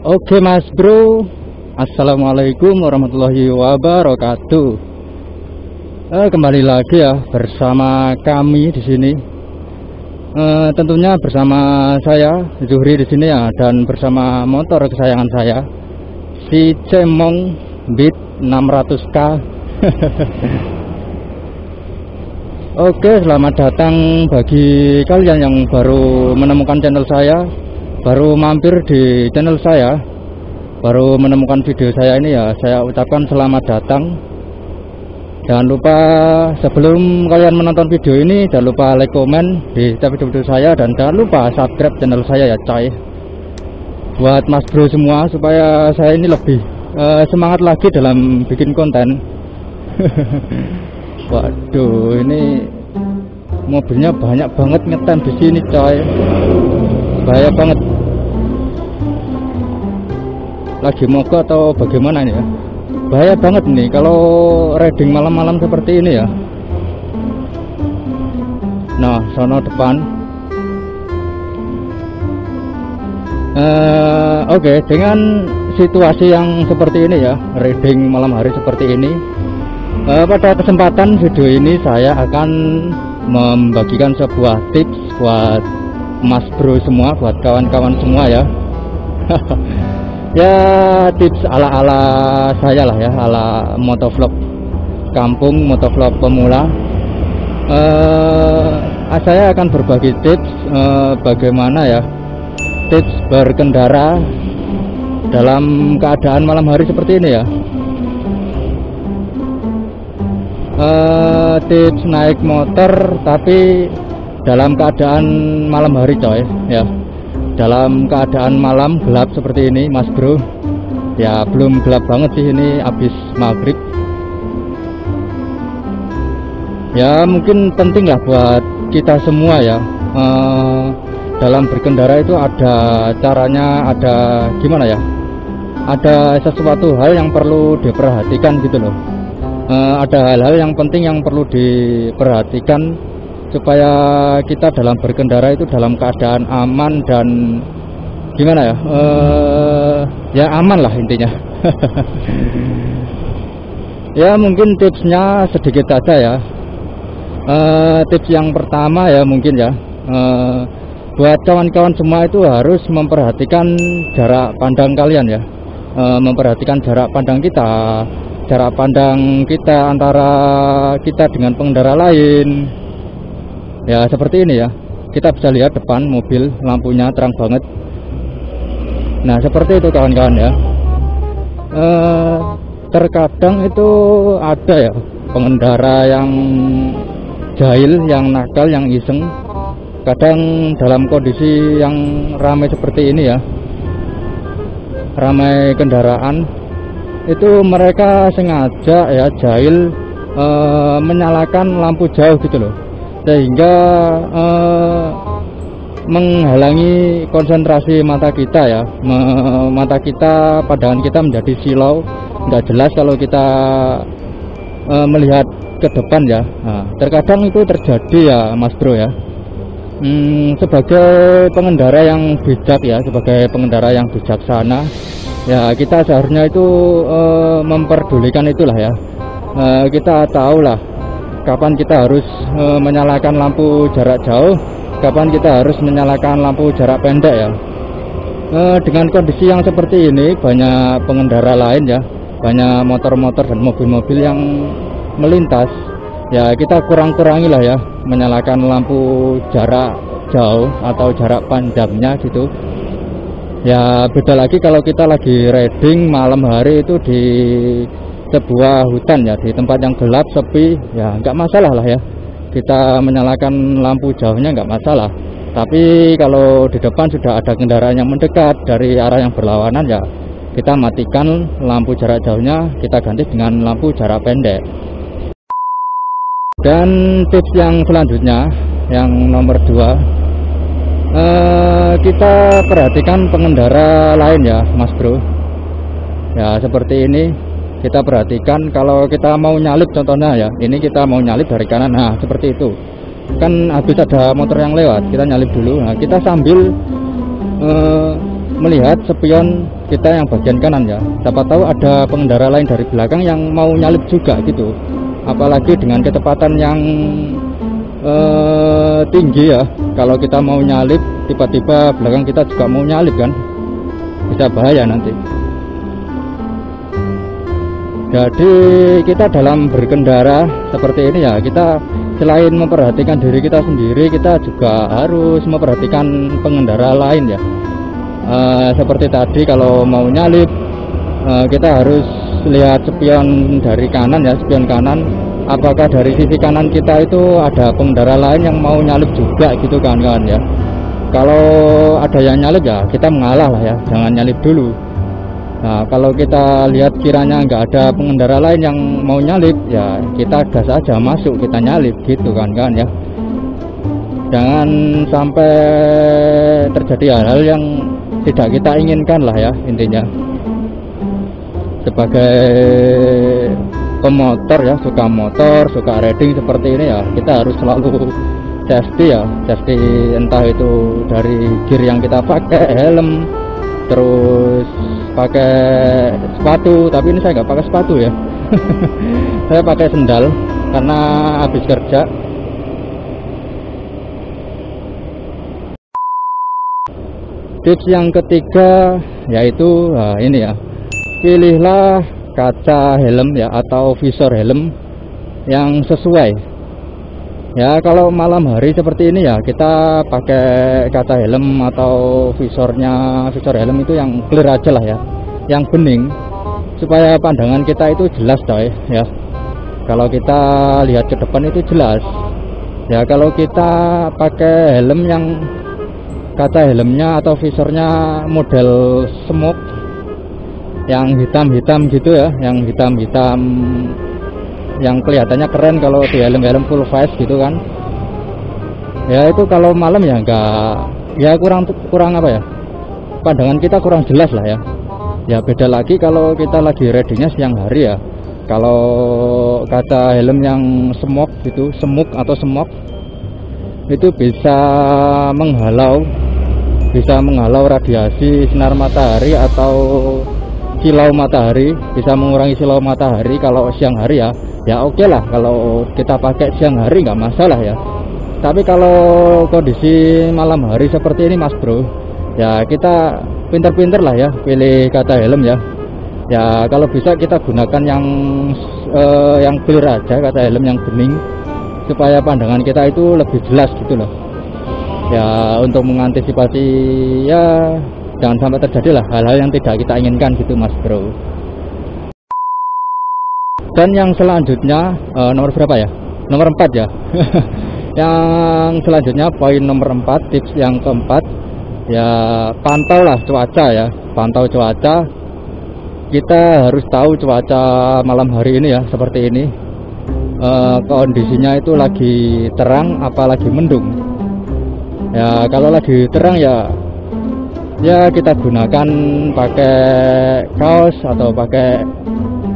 Oke Mas Bro, Assalamualaikum warahmatullahi wabarakatuh. Kembali lagi ya bersama kami di sini. Tentunya bersama saya Zuhri di sini ya, dan bersama motor kesayangan saya, si Cemong Beat 600K. Oke, selamat datang bagi kalian yang baru menemukan channel saya, baru mampir di channel saya, baru menemukan video saya ini ya, saya ucapkan selamat datang. Jangan lupa sebelum kalian menonton video ini, jangan lupa like, komen di setiap video saya, dan jangan lupa subscribe channel saya ya coy. Buat Mas Bro semua, supaya saya ini lebih semangat lagi dalam bikin konten. Waduh, ini mobilnya banyak banget ngetem di sini coy, bahaya banget. Lagi mogok atau bagaimana ini ya? Bahaya banget nih kalau riding malam-malam seperti ini ya. Nah, sono depan. Oke, dengan situasi yang seperti ini ya, riding malam hari seperti ini, pada kesempatan video ini saya akan membagikan sebuah tips buat Mas Bro semua, buat kawan-kawan semua ya. Ya, tips ala-ala saya lah ya, ala motovlog kampung, motovlog pemula. Saya akan berbagi tips bagaimana ya, tips berkendara dalam keadaan malam hari seperti ini ya. Tips naik motor tapi dalam keadaan malam hari coy ya, dalam keadaan malam gelap seperti ini Mas Bro. Ya belum gelap banget sih, ini habis maghrib ya. Mungkin penting lah buat kita semua ya, dalam berkendara itu ada caranya, ada gimana ya, ada sesuatu hal yang perlu diperhatikan gitu loh. Ada hal-hal yang penting yang perlu diperhatikan supaya kita dalam berkendara itu dalam keadaan aman dan gimana ya, ya aman lah intinya. Ya mungkin tipsnya sedikit saja ya. Tips yang pertama ya mungkin ya, buat kawan-kawan semua itu harus memperhatikan jarak pandang kalian ya, memperhatikan jarak pandang kita, jarak pandang kita antara kita dengan pengendara lain. Ya seperti ini ya, kita bisa lihat depan mobil lampunya terang banget. Nah seperti itu kawan-kawan ya. Terkadang itu ada ya pengendara yang jahil, yang nakal, yang iseng. Kadang dalam kondisi yang ramai seperti ini ya, ramai kendaraan, itu mereka sengaja ya jahil menyalakan lampu jauh gitu loh, sehingga menghalangi konsentrasi mata kita ya. Mata kita, pandangan kita menjadi silau, nggak jelas kalau kita melihat ke depan ya. Nah, terkadang itu terjadi ya Mas Bro ya. Sebagai pengendara yang bijak ya, sebagai pengendara yang bijaksana ya, kita seharusnya itu memperdulikan itulah ya. Kita tahulah kapan kita harus menyalakan lampu jarak jauh, kapan kita harus menyalakan lampu jarak pendek ya. Dengan kondisi yang seperti ini, banyak pengendara lain ya, banyak motor-motor dan mobil-mobil yang melintas ya, kita kurang-kurangi lah ya menyalakan lampu jarak jauh atau jarak panjangnya gitu ya. Beda lagi kalau kita lagi riding malam hari itu di sebuah hutan ya, di tempat yang gelap, sepi ya, nggak masalah lah ya, kita menyalakan lampu jauhnya nggak masalah. Tapi kalau di depan sudah ada kendaraan yang mendekat dari arah yang berlawanan ya, kita matikan lampu jarak jauhnya, kita ganti dengan lampu jarak pendek. Dan tips yang selanjutnya, yang nomor 2, kita perhatikan pengendara lain ya Mas Bro ya. Seperti ini kita perhatikan, kalau kita mau nyalip contohnya ya, ini kita mau nyalip dari kanan, nah seperti itu kan, habis ada motor yang lewat kita nyalip dulu. Nah kita sambil melihat spion kita yang bagian kanan ya. Siapa tahu ada pengendara lain dari belakang yang mau nyalip juga gitu. Apalagi dengan kecepatan yang tinggi ya. Kalau kita mau nyalip, tiba-tiba belakang kita juga mau nyalip kan, bisa bahaya nanti. Jadi kita dalam berkendara seperti ini ya, kita selain memperhatikan diri kita sendiri, kita juga harus memperhatikan pengendara lain ya. Seperti tadi kalau mau nyalip, kita harus lihat spion dari kanan ya, spion kanan. Apakah dari sisi kanan kita itu ada pengendara lain yang mau nyalip juga gitu kan ya. Kalau ada yang nyalip ya kita mengalah lah ya, jangan nyalip dulu. Nah, kalau kita lihat kiranya nggak ada pengendara lain yang mau nyalip, ya kita gas aja masuk, kita nyalip gitu kan ya. Jangan sampai terjadi hal-hal yang tidak kita inginkan lah ya intinya. Sebagai pemotor ya, suka motor, suka riding seperti ini ya, kita harus selalu safety ya, safety entah itu dari gear yang kita pakai, helm, terus pakai sepatu. Tapi ini saya nggak pakai sepatu ya. Saya pakai sendal karena habis kerja. Tips yang ketiga yaitu ini ya, pilihlah kaca helm ya atau visor helm yang sesuai ya. Kalau malam hari seperti ini ya, kita pakai kaca helm atau visor helm itu yang clear aja lah ya, yang bening, supaya pandangan kita itu jelas coy ya. Kalau kita lihat ke depan itu jelas ya. Kalau kita pakai helm yang kaca helmnya atau visornya model smoke yang hitam-hitam gitu ya, yang hitam-hitam yang kelihatannya keren kalau di helm-helm full face gitu kan ya, itu kalau malam ya enggak ya, kurang apa ya, pandangan kita kurang jelas lah ya. Ya beda lagi kalau kita lagi ridingnya siang hari ya. Kalau kaca helm yang smoke gitu, atau smoke itu bisa menghalau radiasi sinar matahari atau silau matahari, bisa mengurangi silau matahari kalau siang hari ya. Ya oke lah, kalau kita pakai siang hari nggak masalah ya. Tapi kalau kondisi malam hari seperti ini mas bro, ya kita pinter-pinter lah ya pilih kaca helm ya. Ya kalau bisa kita gunakan yang clear aja, kaca helm yang bening, supaya pandangan kita itu lebih jelas gitu loh ya, untuk mengantisipasi ya jangan sampai terjadi lah hal-hal yang tidak kita inginkan gitu mas bro. Dan yang selanjutnya nomor berapa ya, nomor 4 ya. Yang selanjutnya poin nomor 4, tips yang keempat ya, pantaulah cuaca ya, pantau cuaca. Kita harus tahu cuaca malam hari ini ya, seperti ini kondisinya itu lagi terang apa lagi mendung ya. Kalau lagi terang ya kita gunakan pakai kaos atau pakai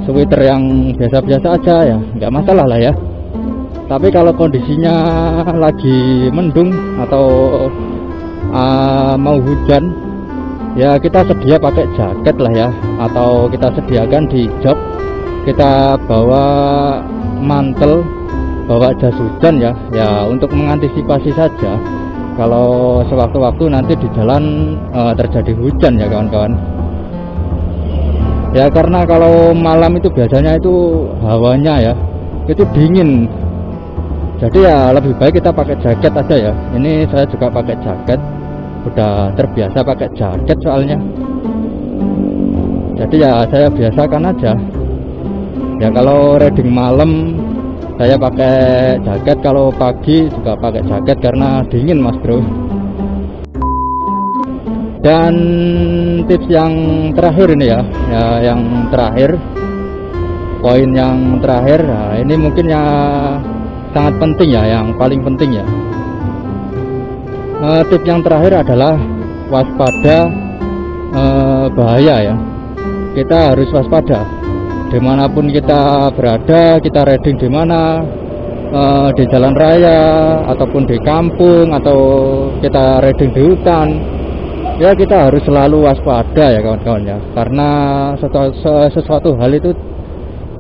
sweater yang biasa-biasa aja ya, nggak masalah lah ya. Tapi kalau kondisinya lagi mendung atau mau hujan ya, kita sedia pakai jaket lah ya, atau kita sediakan di jok, kita bawa mantel, bawa jas hujan ya, untuk mengantisipasi saja kalau sewaktu-waktu nanti di jalan terjadi hujan ya kawan-kawan ya. Karena kalau malam itu biasanya itu hawanya ya itu dingin, jadi ya lebih baik kita pakai jaket aja ya. Ini saya juga pakai jaket, udah terbiasa pakai jaket soalnya, jadi ya saya biasakan aja ya. Kalau riding malam saya pakai jaket, kalau pagi juga pakai jaket karena dingin mas bro. Dan tips yang terakhir ini ya, yang terakhir, poin yang terakhir, nah ini mungkin ya sangat penting ya, yang paling penting ya. Tips yang terakhir adalah waspada bahaya ya. Kita harus waspada dimanapun kita berada, kita riding di mana, di jalan raya ataupun di kampung, atau kita riding di hutan ya kita harus selalu waspada ya kawan-kawan ya, karena sesuatu hal itu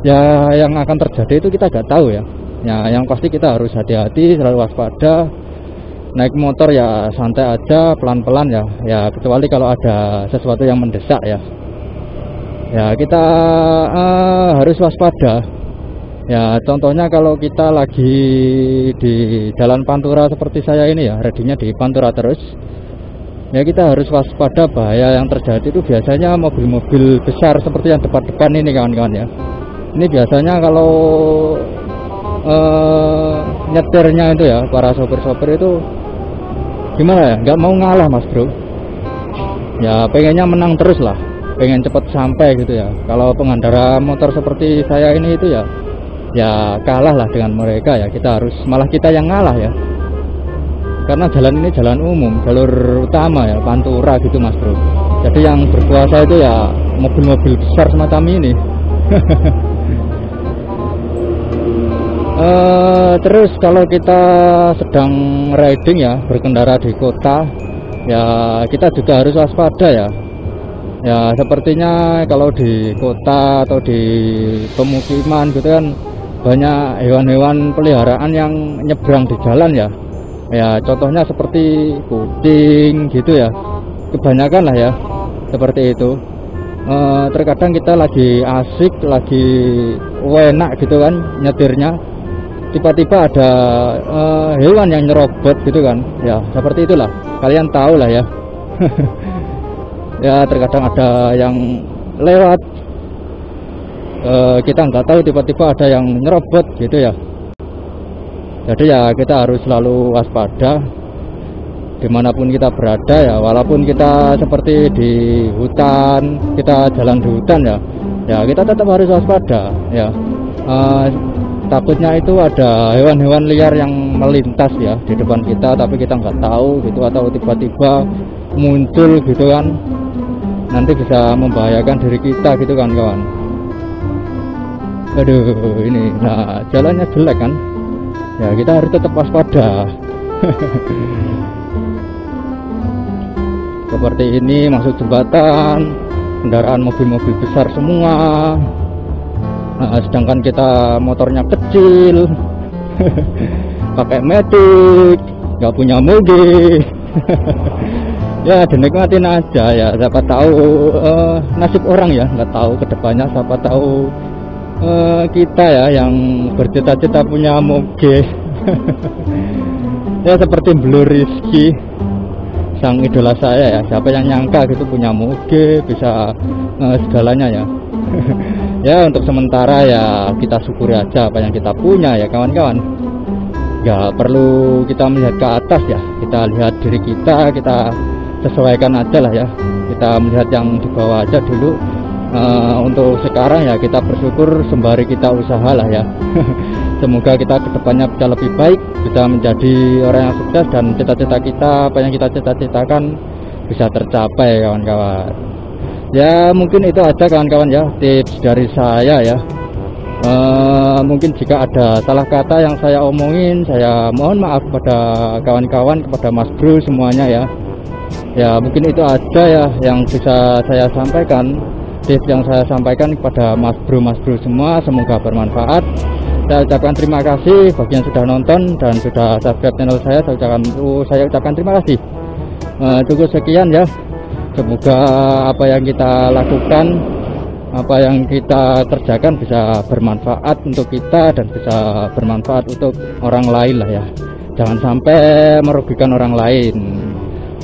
ya yang akan terjadi itu kita nggak tahu ya. Ya yang pasti kita harus hati-hati, selalu waspada. Naik motor ya santai aja, pelan-pelan ya. Ya kecuali kalau ada sesuatu yang mendesak ya. Ya kita harus waspada. Ya contohnya kalau kita lagi di jalan pantura seperti saya ini ya, readinya di pantura terus. Ya kita harus waspada, bahaya yang terjadi itu biasanya mobil-mobil besar seperti yang depan-depan ini kawan-kawan ya. Ini biasanya kalau nyetirnya itu ya, para sopir-sopir itu gimana ya, nggak mau ngalah mas bro. Ya pengennya menang terus lah, pengen cepat sampai gitu ya. Kalau pengendara motor seperti saya ini itu ya kalah lah dengan mereka ya. Kita harus, malah kita yang ngalah ya, karena jalan ini jalan umum, jalur utama ya, pantura gitu mas bro. Jadi yang berkuasa itu ya mobil-mobil besar semacam ini. Terus kalau kita sedang riding ya, berkendara di kota ya, kita juga harus waspada ya. Ya sepertinya kalau di kota atau di pemukiman gitu kan banyak hewan-hewan peliharaan yang nyebrang di jalan ya. Ya contohnya seperti kucing gitu ya, kebanyakan lah ya seperti itu. Terkadang kita lagi asik, lagi enak gitu kan nyetirnya, tiba-tiba ada hewan yang nyerobot gitu kan ya, seperti itulah, kalian tahu lah ya. Ya terkadang ada yang lewat, kita nggak tahu, tiba-tiba ada yang nyerobot gitu ya. Jadi ya kita harus selalu waspada dimanapun kita berada ya, walaupun kita seperti di hutan, kita jalan di hutan ya kita tetap harus waspada ya. Takutnya itu ada hewan-hewan liar yang melintas ya di depan kita, tapi kita nggak tahu gitu, atau tiba-tiba muncul gitu kan, nanti bisa membahayakan diri kita gitu kan kawan. Aduh ini, nah jalannya jelek kan ya, kita harus tetap waspada. Seperti ini masuk jembatan, kendaraan mobil-mobil besar semua. Nah, sedangkan kita motornya kecil, pakai metik, nggak punya moge. Ya dinikmatin aja ya, siapa tahu nasib orang ya, nggak tahu kedepannya, siapa tahu kita ya yang bercita-cita punya moge. Ya seperti Blue Rizky, sang idola saya ya, siapa yang nyangka gitu punya moge, bisa segalanya ya. Ya untuk sementara ya kita syukuri aja apa yang kita punya ya kawan-kawan. Gak perlu kita melihat ke atas ya, kita lihat diri kita, kita sesuaikan aja lah ya, kita melihat yang di bawah aja dulu. Untuk sekarang ya kita bersyukur sembari kita usaha lah ya. Semoga kita kedepannya bisa lebih baik, bisa menjadi orang yang sukses, dan cita-cita kita, apa yang kita cita-citakan bisa tercapai kawan-kawan. Ya mungkin itu aja kawan-kawan ya, tips dari saya ya. Mungkin jika ada salah kata yang saya omongin, saya mohon maaf kepada kawan-kawan, kepada Mas Bro semuanya ya. Ya mungkin itu aja ya yang bisa saya sampaikan, tips yang saya sampaikan kepada Mas Bro semua, semoga bermanfaat. Saya ucapkan terima kasih bagi yang sudah nonton dan sudah subscribe channel saya. Saya ucapkan terima kasih. Cukup sekian ya. Semoga apa yang kita lakukan, apa yang kita kerjakan bisa bermanfaat untuk kita dan bisa bermanfaat untuk orang lain lah ya. Jangan sampai merugikan orang lain.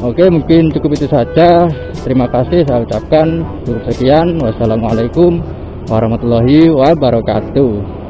Oke, mungkin cukup itu saja. Terima kasih saya ucapkan. Cukup sekian. Wassalamualaikum warahmatullahi wabarakatuh.